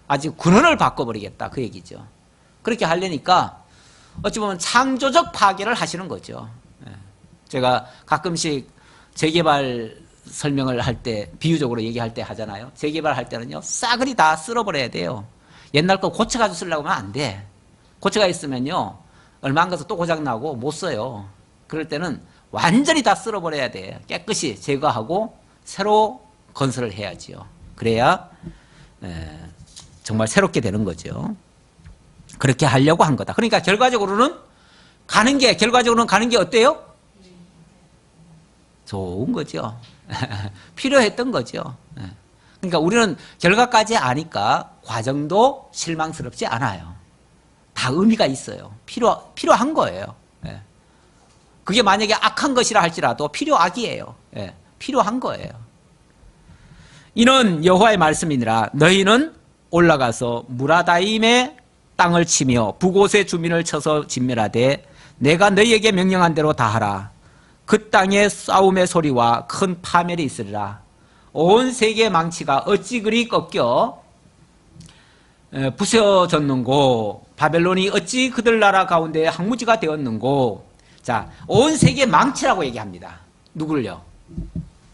아직 근원을 바꿔버리겠다 그 얘기죠. 그렇게 하려니까 어찌 보면 창조적 파괴를 하시는 거죠. 제가 가끔씩 재개발 설명을 할 때 비유적으로 얘기할 때 하잖아요. 재개발할 때는요 싸그리 다 쓸어버려야 돼요. 옛날 거 고쳐가지고 쓰려고 하면 안 돼. 고쳐가 있으면요 얼마 안 가서 또 고장나고 못 써요. 그럴 때는 완전히 다 쓸어버려야 돼. 깨끗이 제거하고 새로 건설을 해야지요. 그래야 정말 새롭게 되는 거죠. 그렇게 하려고 한 거다. 그러니까 결과적으로는 가는 게 어때요? 좋은 거죠. 필요했던 거죠. 그러니까 우리는 결과까지 아니까 과정도 실망스럽지 않아요. 다 의미가 있어요. 필요한 거예요. 그게 만약에 악한 것이라 할지라도 필요악이에요. 필요한 거예요. 이는 여호와의 말씀이니라. 너희는 올라가서 무라다임의 땅을 치며 북곳의 주민을 쳐서 진멸하되 내가 너희에게 명령한 대로 다 하라. 그 땅에 싸움의 소리와 큰 파멸이 있으리라. 온 세계의 망치가 어찌 그리 꺾여 부서졌는고 바벨론이 어찌 그들 나라 가운데 항무지가 되었는고. 자, 온 세계의 망치라고 얘기합니다. 누굴요?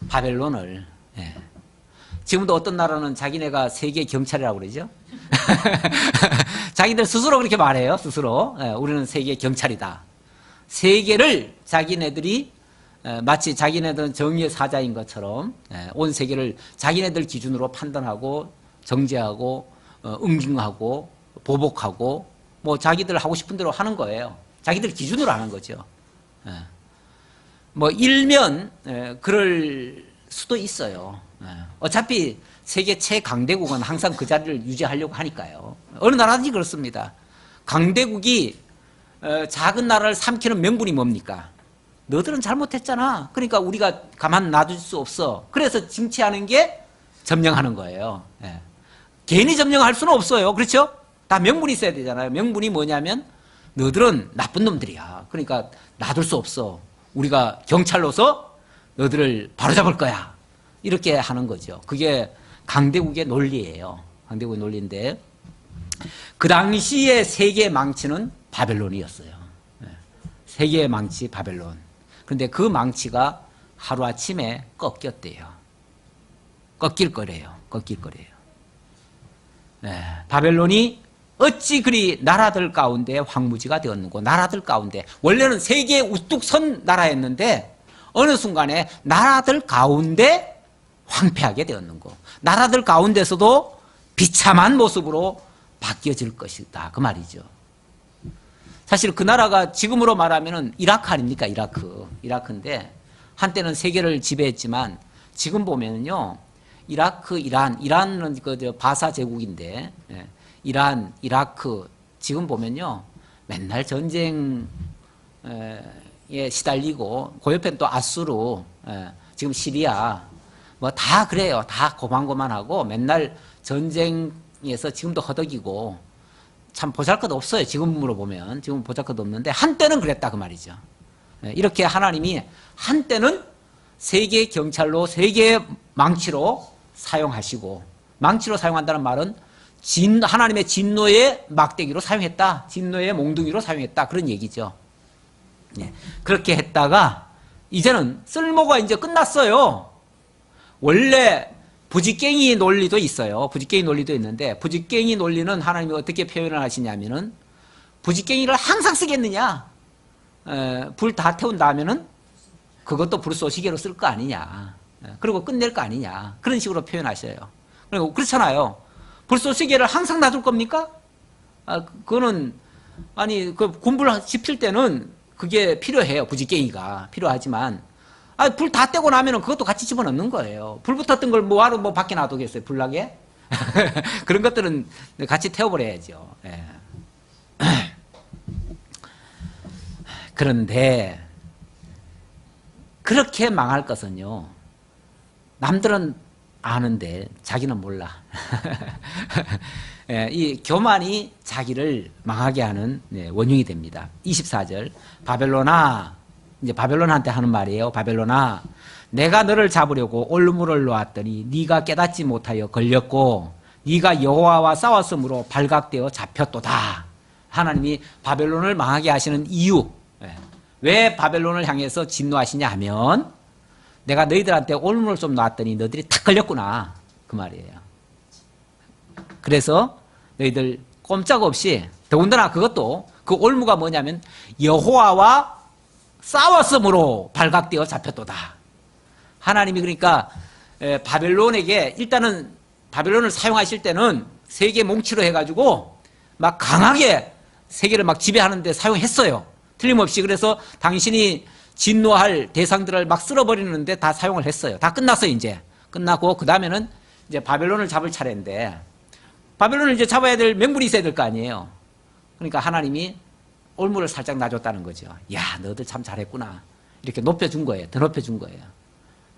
바벨론을. 지금도 어떤 나라는 자기네가 세계 경찰이라고 그러죠. 자기들 스스로 그렇게 말해요. 스스로. 우리는 세계 경찰이다. 세계를 자기네들이 마치 자기네들은 정의의 사자인 것처럼 온 세계를 자기네들 기준으로 판단하고 정죄하고 응징하고 보복하고 뭐 자기들 하고 싶은 대로 하는 거예요. 자기들 기준으로 하는 거죠. 뭐 일면 그럴 수도 있어요. 어차피 세계 최강대국은 항상 그 자리를 유지하려고 하니까요. 어느 나라든지 그렇습니다. 강대국이 작은 나라를 삼키는 명분이 뭡니까? 너들은 잘못했잖아. 그러니까 우리가 가만 놔둘 수 없어. 그래서 징치하는 게 점령하는 거예요. 괜히 점령할 수는 없어요. 그렇죠? 다 명분이 있어야 되잖아요. 명분이 뭐냐면 너들은 나쁜 놈들이야. 그러니까 놔둘 수 없어. 우리가 경찰로서 너들을 바로잡을 거야. 이렇게 하는 거죠. 그게 강대국의 논리예요. 강대국의 논리인데 그 당시에 세계의 망치는 바벨론이었어요. 세계의 망치 바벨론. 그런데 그 망치가 하루아침에 꺾였대요. 꺾일 거래요. 바벨론이 어찌 그리 나라들 가운데 황무지가 되었는고. 나라들 가운데 원래는 세계에 우뚝 선 나라였는데 어느 순간에 나라들 가운데 황폐하게 되었는고. 나라들 가운데서도 비참한 모습으로 바뀌어질 것이다. 그 말이죠. 사실 그 나라가 지금으로 말하면 이라크 아닙니까? 이라크인데 한때는 세계를 지배했지만 지금 보면요. 이라크, 이란은 그 바사 제국인데 이란, 이라크 지금 보면요. 맨날 전쟁에 시달리고 그 옆에는 또 아수르, 지금 시리아 뭐 다 그래요. 다 고만고만하고 맨날 전쟁에서 지금도 허덕이고 참 보잘것 없어요. 지금으로 보면. 지금 보잘것 없는데 한때는 그랬다 그 말이죠. 이렇게 하나님이 한때는 세계 경찰로 세계 망치로 사용하시고, 망치로 사용한다는 말은 하나님의 진노의 막대기로 사용했다. 진노의 몽둥이로 사용했다. 그런 얘기죠. 그렇게 했다가 이제는 쓸모가 이제 끝났어요. 원래 부지깽이 논리도 있어요. 부지깽이 논리도 있는데 부지깽이 논리는 하나님이 어떻게 표현을 하시냐면은 부지깽이를 항상 쓰겠느냐. 불 다 태운 다음에는 그것도 불쏘시개로 쓸 거 아니냐. 그리고 끝낼 거 아니냐. 그런 식으로 표현하셔요. 그리고 그렇잖아요. 불쏘시개를 항상 놔둘 겁니까? 그거는 아니 그 군불 지필 때는 그게 필요해요. 부지깽이가 필요하지만 불 다 떼고 나면은 그것도 같이 집어넣는 거예요. 불 붙었던 걸 뭐하러 뭐 밖에 놔두겠어요? 불나게? 그런 것들은 같이 태워버려야죠. 그런데 그렇게 망할 것은요. 남들은 아는데 자기는 몰라. 이 교만이 자기를 망하게 하는 원흉이 됩니다. 24절 바벨론아, 이제 바벨론한테 하는 말이에요. 바벨론아, 내가 너를 잡으려고 올무를 놓았더니 네가 깨닫지 못하여 걸렸고 네가 여호와와 싸웠으므로 발각되어 잡혔도다. 하나님이 바벨론을 망하게 하시는 이유, 왜 바벨론을 향해서 진노하시냐 하면 내가 너희들한테 올무를 좀 놨더니 너희들이 탁 걸렸구나. 그 말이에요. 그래서 너희들 꼼짝없이, 더군다나 그것도 그 올무가 뭐냐면 여호와와 싸웠으므로 발각되어 잡혔도다. 하나님이 그러니까 바벨론에게 일단은 바벨론을 사용하실 때는 세계 몽치로 해가지고 막 강하게 세계를 막 지배하는데 사용했어요. 틀림없이. 그래서 당신이 진노할 대상들을 막 쓸어버리는데 다 사용을 했어요. 다 끝났어요. 이제 끝나고 그 다음에는 이제 바벨론을 잡을 차례인데, 바벨론을 이제 잡아야 될 명분이 있어야 될 거 아니에요. 그러니까 하나님이 올무를 살짝 놔줬다는 거죠. 야, 너들 참 잘했구나. 이렇게 높여준 거예요. 더 높여준 거예요.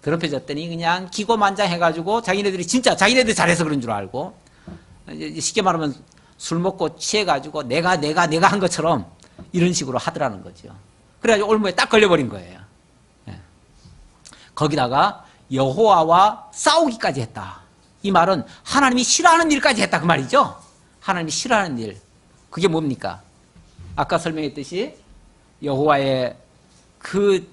더 높여줬더니 그냥 기고만장해가지고 자기네들이 진짜 자기네들이 잘해서 그런 줄 알고, 쉽게 말하면 술 먹고 취해가지고 내가 한 것처럼 이런 식으로 하더라는 거죠. 그래가지고 올무에 딱 걸려버린 거예요. 예. 거기다가 여호와와 싸우기까지 했다. 이 말은 하나님이 싫어하는 일까지 했다 그 말이죠. 하나님이 싫어하는 일. 그게 뭡니까? 아까 설명했듯이 여호와의 그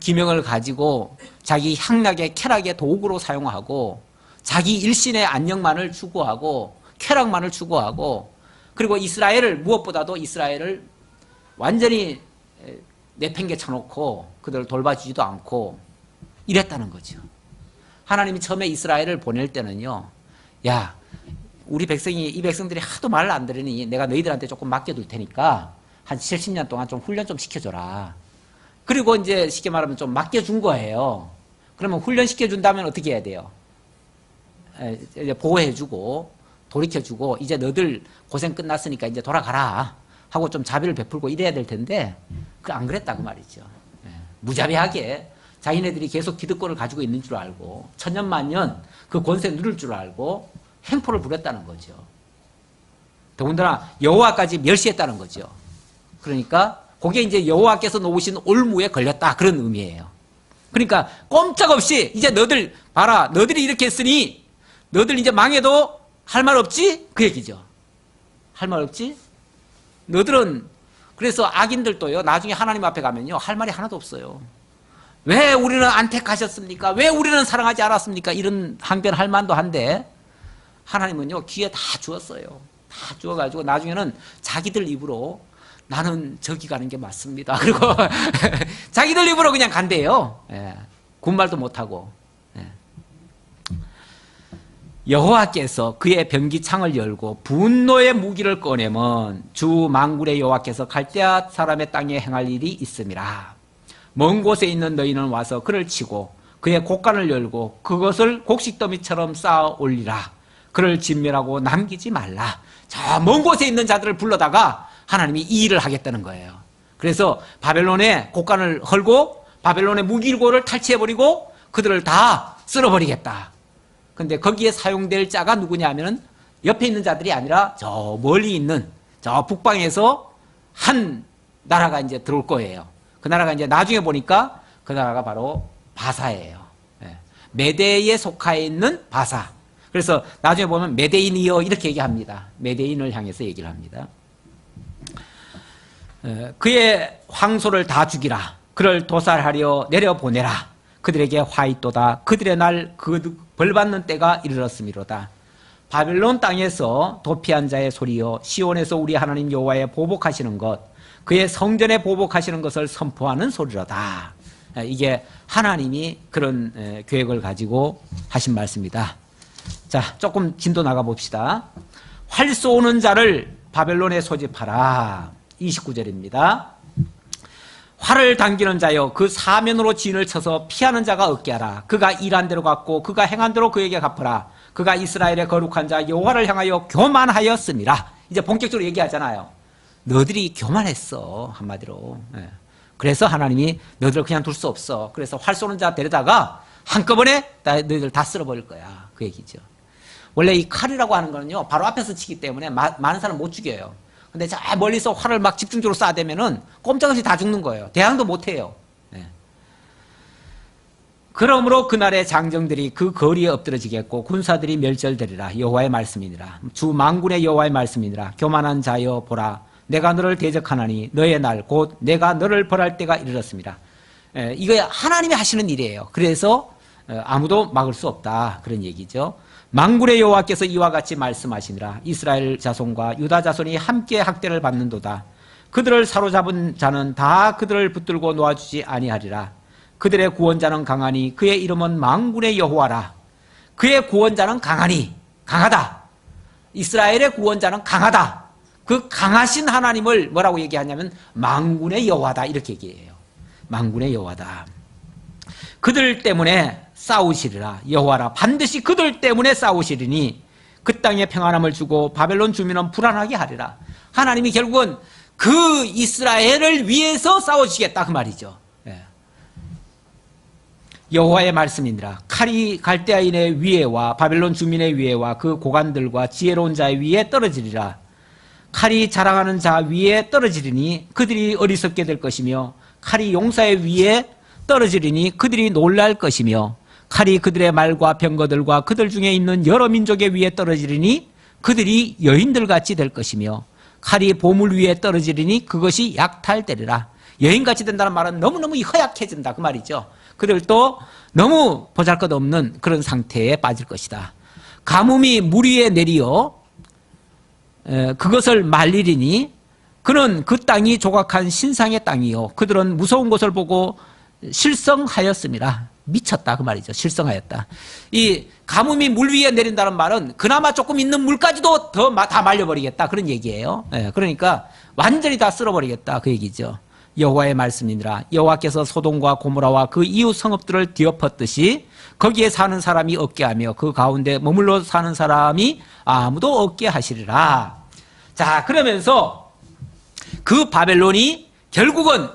기명을 가지고 자기 향락의 쾌락의 도구로 사용하고, 자기 일신의 안녕만을 추구하고 쾌락만을 추구하고, 그리고 이스라엘을, 무엇보다도 이스라엘을 완전히 내팽개쳐 놓고 그들을 돌봐주지도 않고 이랬다는 거죠. 하나님이 처음에 이스라엘을 보낼 때는요, 야, 우리 백성이, 이 백성들이 하도 말을 안 들으니 내가 너희들한테 조금 맡겨둘 테니까 한 70년 동안 좀 훈련 좀 시켜줘라. 그리고 이제 쉽게 말하면 좀 맡겨준 거예요. 그러면 훈련시켜준다면 어떻게 해야 돼요? 이제 보호해주고 돌이켜주고, 이제 너들 고생 끝났으니까 이제 돌아가라 하고 좀 자비를 베풀고 이래야 될 텐데, 안 그랬다 그 말이죠. 무자비하게 자기네들이 계속 기득권을 가지고 있는 줄 알고 천년만년 그 권세 누릴 줄 알고 행포를 부렸다는 거죠. 더군다나 여호와까지 멸시했다는 거죠. 그러니까 그게 이제 여호와께서 놓으신 올무에 걸렸다, 그런 의미예요. 그러니까 꼼짝없이 이제 너들 봐라, 너들이 이렇게 했으니 너들 이제 망해도 할 말 없지? 그 얘기죠. 할 말 없지? 너들은, 그래서 악인들도요, 나중에 하나님 앞에 가면요, 할 말이 하나도 없어요. 왜 우리는 안 택하셨습니까? 왜 우리는 사랑하지 않았습니까? 이런 항변할 만도 한데, 하나님은요, 기회 다 주었어요. 다 주어가지고 나중에는 자기들 입으로 나는 저기 가는 게 맞습니다. 그리고 자기들 입으로 그냥 간대요. 예. 군말도 못하고. 예. 여호와께서 그의 변기창을 열고 분노의 무기를 꺼내면 주 만군의 여호와께서 갈대아 사람의 땅에 행할 일이 있음이라. 먼 곳에 있는 너희는 와서 그를 치고 그의 곡간을 열고 그것을 곡식더미처럼 쌓아 올리라. 그를 진멸하고 남기지 말라. 저 먼 곳에 있는 자들을 불러다가 하나님이 이 일을 하겠다는 거예요. 그래서 바벨론의 곡간을 헐고 바벨론의 무기고를 탈취해버리고 그들을 다 쓸어버리겠다. 근데 거기에 사용될 자가 누구냐 하면은 옆에 있는 자들이 아니라 저 멀리 있는 저 북방에서 한 나라가 이제 들어올 거예요. 그 나라가 이제 나중에 보니까 그 나라가 바로 바사예요. 메대에 속하여 있는 바사. 그래서 나중에 보면 메대인이여 이렇게 얘기합니다. 메대인을 향해서 얘기를 합니다. 그의 황소를 다 죽이라. 그를 도살하려 내려보내라. 그들에게 화 있도다. 그들의 날 그 벌받는 때가 이르렀음이로다. 바벨론 땅에서 도피한 자의 소리여, 시온에서 우리 하나님 여호와의 보복하시는 것, 그의 성전에 보복하시는 것을 선포하는 소리로다. 이게 하나님이 그런 계획을 가지고 하신 말씀입니다. 자, 조금 진도 나가 봅시다. 활 쏘는 자를 바벨론에 소집하라. 29절입니다. 활을 당기는 자여, 그 사면으로 진을 쳐서 피하는 자가 없게 하라. 그가 일한 대로 갚고 그가 행한 대로 그에게 갚으라. 그가 이스라엘의 거룩한 자 여호와를 향하여 교만하였음이라. 이제 본격적으로 얘기하잖아요. 너들이 교만했어, 한마디로. 그래서 하나님이 너희들을 그냥 둘 수 없어. 그래서 활 쏘는 자 데려다가 한꺼번에 너희들 다 쓸어버릴 거야, 그 얘기죠. 원래 이 칼이라고 하는 거는요, 바로 앞에서 치기 때문에 많은 사람 못 죽여요. 근데 저 멀리서 활을 막 집중적으로 쏴대면은 꼼짝없이 다 죽는 거예요. 대항도 못 해요. 그러므로 그날의 장정들이 그 거리에 엎드러지겠고 군사들이 멸절되리라. 여호와의 말씀이니라. 주 만군의 여호와의 말씀이니라. 교만한 자여 보라. 내가 너를 대적하나니 너의 날 곧 내가 너를 벌할 때가 이르렀습니다. 이거 하나님이 하시는 일이에요. 그래서 아무도 막을 수 없다, 그런 얘기죠. 만군의 여호와께서 이와 같이 말씀하시니라. 이스라엘 자손과 유다 자손이 함께 학대를 받는도다. 그들을 사로잡은 자는 다 그들을 붙들고 놓아주지 아니하리라. 그들의 구원자는 강하니 그의 이름은 만군의 여호와라. 그의 구원자는 강하니, 강하다. 이스라엘의 구원자는 강하다. 그 강하신 하나님을 뭐라고 얘기하냐면 만군의 여호와다 이렇게 얘기해요. 만군의 여호와다. 그들 때문에 싸우시리라. 여호와라 반드시 그들 때문에 싸우시리니 그 땅에 평안함을 주고 바벨론 주민은 불안하게 하리라. 하나님이 결국은 그 이스라엘을 위해서 싸우시겠다 그 말이죠. 예. 여호와의 말씀이니라. 칼이 갈대아인의 위에와 바벨론 주민의 위에와 그 고관들과 지혜로운 자의 위에 떨어지리라. 칼이 자랑하는 자 위에 떨어지리니 그들이 어리석게 될 것이며 칼이 용사의 위에 떨어지리니 그들이 놀랄 것이며 칼이 그들의 말과 병거들과 그들 중에 있는 여러 민족의 위에 떨어지리니 그들이 여인들같이 될 것이며 칼이 보물 위에 떨어지리니 그것이 약탈되리라. 여인같이 된다는 말은 너무너무 허약해진다 그 말이죠. 그들도 너무 보잘것없는 그런 상태에 빠질 것이다. 가뭄이 물 위에 내리어 그것을 말리리니 그는 그 땅이 조각한 신상의 땅이요 그들은 무서운 것을 보고 실성하였습니다. 미쳤다 그 말이죠. 실성하였다. 이 가뭄이 물 위에 내린다는 말은 그나마 조금 있는 물까지도 다 말려버리겠다 그런 얘기예요. 그러니까 완전히 다 쓸어버리겠다 그 얘기죠. 여호와의 말씀이니라. 여호와께서 소돔과 고모라와 그 이웃 성읍들을 뒤엎었듯이 거기에 사는 사람이 없게 하며 그 가운데 머물러 사는 사람이 아무도 없게 하시리라. 자, 그러면서 그 바벨론이 결국은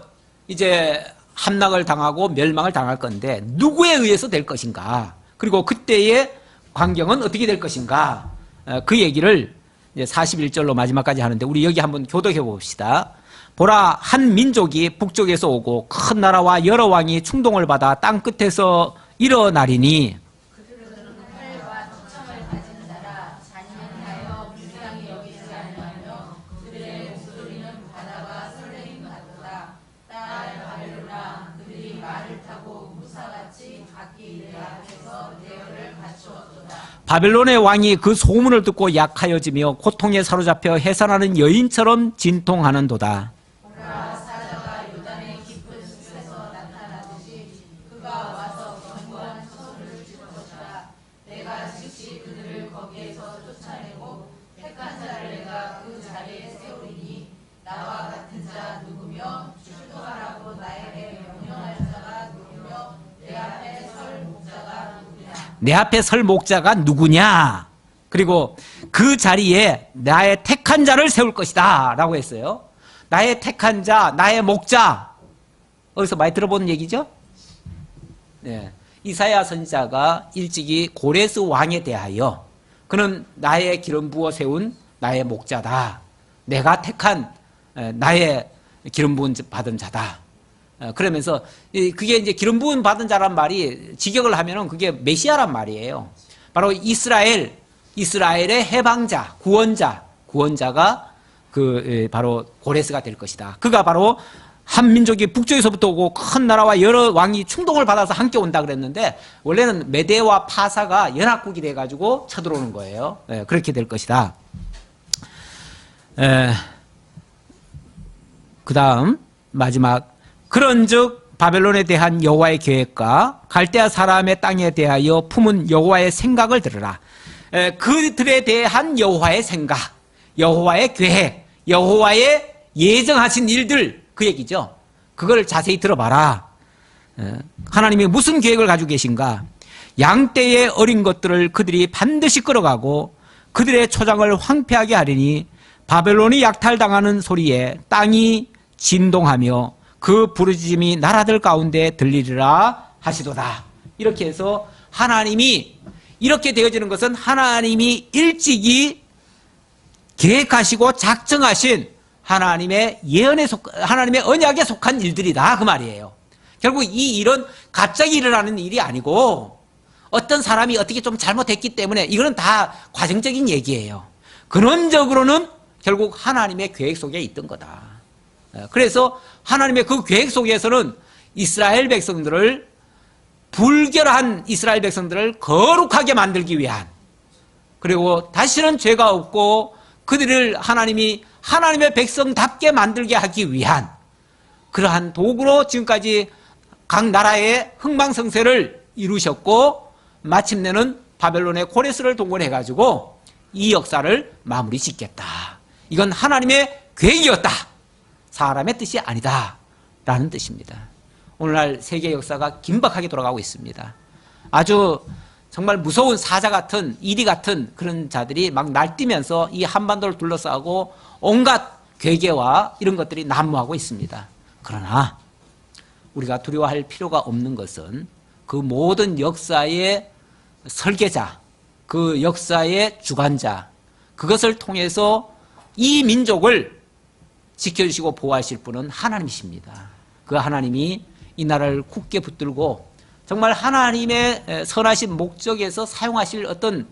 이제 함락을 당하고 멸망을 당할 건데 누구에 의해서 될 것인가, 그리고 그때의 광경은 어떻게 될 것인가, 그 얘기를 이제 41절로 마지막까지 하는데 우리 여기 한번 교독해 봅시다. 보라, 한 민족이 북쪽에서 오고 큰 나라와 여러 왕이 충동을 받아 땅 끝에서 일어나리니 바벨론의 왕이 그 소문을 듣고 약하여지며 고통에 사로잡혀 해산하는 여인처럼 진통하는도다. 내 앞에 설 목자가 누구냐? 그리고 그 자리에 나의 택한 자를 세울 것이다 라고 했어요. 나의 택한 자, 나의 목자. 어디서 많이 들어본 얘기죠? 네. 이사야 선지자가 일찍이 고레스 왕에 대하여 그는 나의 기름 부어 세운 나의 목자다. 내가 택한 나의 기름 부은 받은 자다. 그러면서 그게 이제 기름 부은 받은 자란 말이 직역을 하면은 그게 메시아란 말이에요. 바로 이스라엘의 해방자, 구원자가 그 바로 고레스가 될 것이다. 그가 바로 한 민족이 북쪽에서부터 오고 큰 나라와 여러 왕이 충동을 받아서 함께 온다 그랬는데 원래는 메데와 파사가 연합국이 돼 가지고 쳐들어오는 거예요. 그렇게 될 것이다. 그다음 마지막, 그런즉 바벨론에 대한 여호와의 계획과 갈대아 사람의 땅에 대하여 품은 여호와의 생각을 들으라. 그들에 대한 여호와의 생각, 여호와의 계획, 여호와의 예정하신 일들, 그 얘기죠. 그걸 자세히 들어봐라. 하나님이 무슨 계획을 가지고 계신가? 양떼의 어린 것들을 그들이 반드시 끌어가고 그들의 초장을 황폐하게 하리니 바벨론이 약탈당하는 소리에 땅이 진동하며 그 부르짖음이 나라들 가운데 들리리라 하시도다. 이렇게 해서 하나님이 이렇게 되어지는 것은 하나님이 일찍이 계획하시고 작정하신 하나님의 예언에 하나님의 언약에 속한 일들이다 그 말이에요. 결국 이 일은 갑자기 일어나는 일이 아니고 어떤 사람이 어떻게 좀 잘못했기 때문에 이거는 다 과정적인 얘기예요. 근원적으로는 결국 하나님의 계획 속에 있던 거다. 그래서 하나님의 그 계획 속에서는 이스라엘 백성들을, 불결한 이스라엘 백성들을 거룩하게 만들기 위한, 그리고 다시는 죄가 없고 그들을 하나님이 하나님의 백성답게 만들게 하기 위한 그러한 도구로 지금까지 각 나라의 흥망성쇠를 이루셨고 마침내는 바벨론의 고레스를 동원해가지고 이 역사를 마무리 짓겠다. 이건 하나님의 계획이었다. 사람의 뜻이 아니다. 라는 뜻입니다. 오늘날 세계 역사가 긴박하게 돌아가고 있습니다. 아주 정말 무서운 사자 같은, 이리 같은 그런 자들이 막 날뛰면서 이 한반도를 둘러싸고 온갖 괴계와 이런 것들이 난무하고 있습니다. 그러나 우리가 두려워할 필요가 없는 것은 그 모든 역사의 설계자, 그 역사의 주관자, 그것을 통해서 이 민족을 지켜주시고 보호하실 분은 하나님이십니다. 그 하나님이 이 나라를 굳게 붙들고 정말 하나님의 선하신 목적에서 사용하실 어떤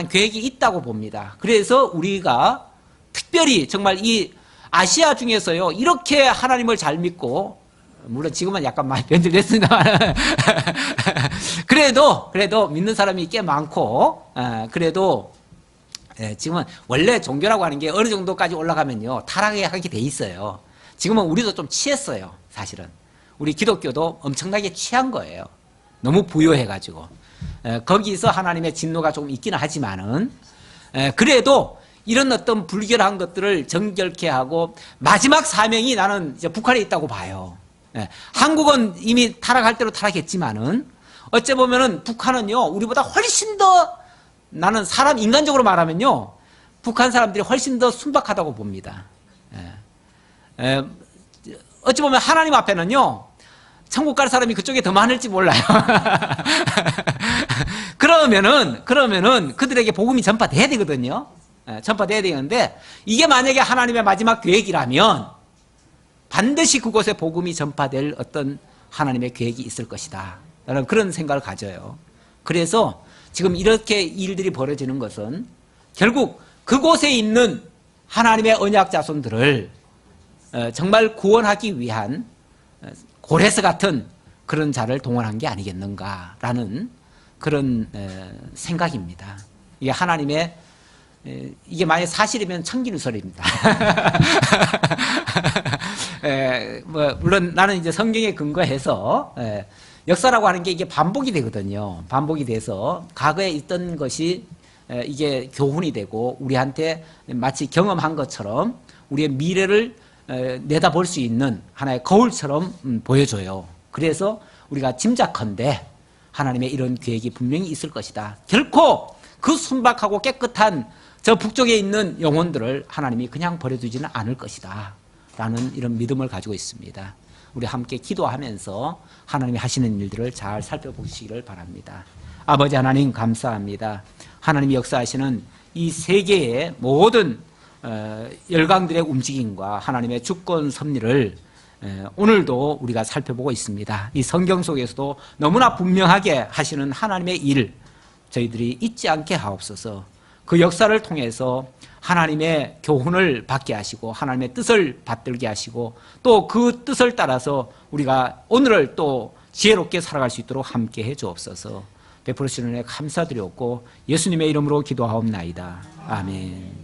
계획이 있다고 봅니다. 그래서 우리가 특별히 정말 이 아시아 중에서요, 이렇게 하나님을 잘 믿고, 물론 지금은 약간 많이 변질됐습니다만 그래도 믿는 사람이 꽤 많고, 그래도 지금은 원래 종교라고 하는 게 어느 정도까지 올라가면요 타락하게 돼 있어요. 지금은 우리도 좀 취했어요. 사실은 우리 기독교도 엄청나게 취한 거예요. 너무 부요해가지고 거기서 하나님의 진노가 조금 있기는 하지만은 그래도 이런 어떤 불결한 것들을 정결케 하고 마지막 사명이 나는 이제 북한에 있다고 봐요. 한국은 이미 타락할 대로 타락했지만은 어째 보면은 북한은요 우리보다 훨씬 더, 나는 사람 인간적으로 말하면요 북한 사람들이 훨씬 더 순박하다고 봅니다. 어찌 보면 하나님 앞에는요 천국 갈 사람이 그쪽에 더 많을지 몰라요. 그러면은 그들에게 복음이 전파돼야 되거든요. 전파돼야 되는데 이게 만약에 하나님의 마지막 계획이라면 반드시 그곳에 복음이 전파될 어떤 하나님의 계획이 있을 것이다. 라는 그런 생각을 가져요. 그래서 지금 이렇게 일들이 벌어지는 것은 결국 그곳에 있는 하나님의 언약 자손들을 정말 구원하기 위한 고레스 같은 그런 자를 동원한 게 아니겠는가라는 그런 생각입니다. 이게 하나님의, 이게 만약 사실이면 청기누설입니다. 물론 나는 이제 성경에 근거해서 역사라고 하는 게 이게 반복이 되거든요. 반복이 돼서 과거에 있던 것이 이게 교훈이 되고 우리한테 마치 경험한 것처럼 우리의 미래를 내다볼 수 있는 하나의 거울처럼 보여줘요. 그래서 우리가 짐작컨대 하나님의 이런 계획이 분명히 있을 것이다. 결코 그 순박하고 깨끗한 저 북쪽에 있는 영혼들을 하나님이 그냥 버려두지는 않을 것이다. 라는 이런 믿음을 가지고 있습니다. 우리 함께 기도하면서 하나님이 하시는 일들을 잘 살펴보시기를 바랍니다. 아버지 하나님 감사합니다. 하나님이 역사하시는 이 세계의 모든 열강들의 움직임과 하나님의 주권 섭리를 오늘도 우리가 살펴보고 있습니다. 이 성경 속에서도 너무나 분명하게 하시는 하나님의 일 저희들이 잊지 않게 하옵소서. 그 역사를 통해서 하나님의 교훈을 받게 하시고 하나님의 뜻을 받들게 하시고 또 그 뜻을 따라서 우리가 오늘을 또 지혜롭게 살아갈 수 있도록 함께 해 주옵소서. 베풀어 주시는 은혜 감사드렸고 예수님의 이름으로 기도하옵나이다. 아멘.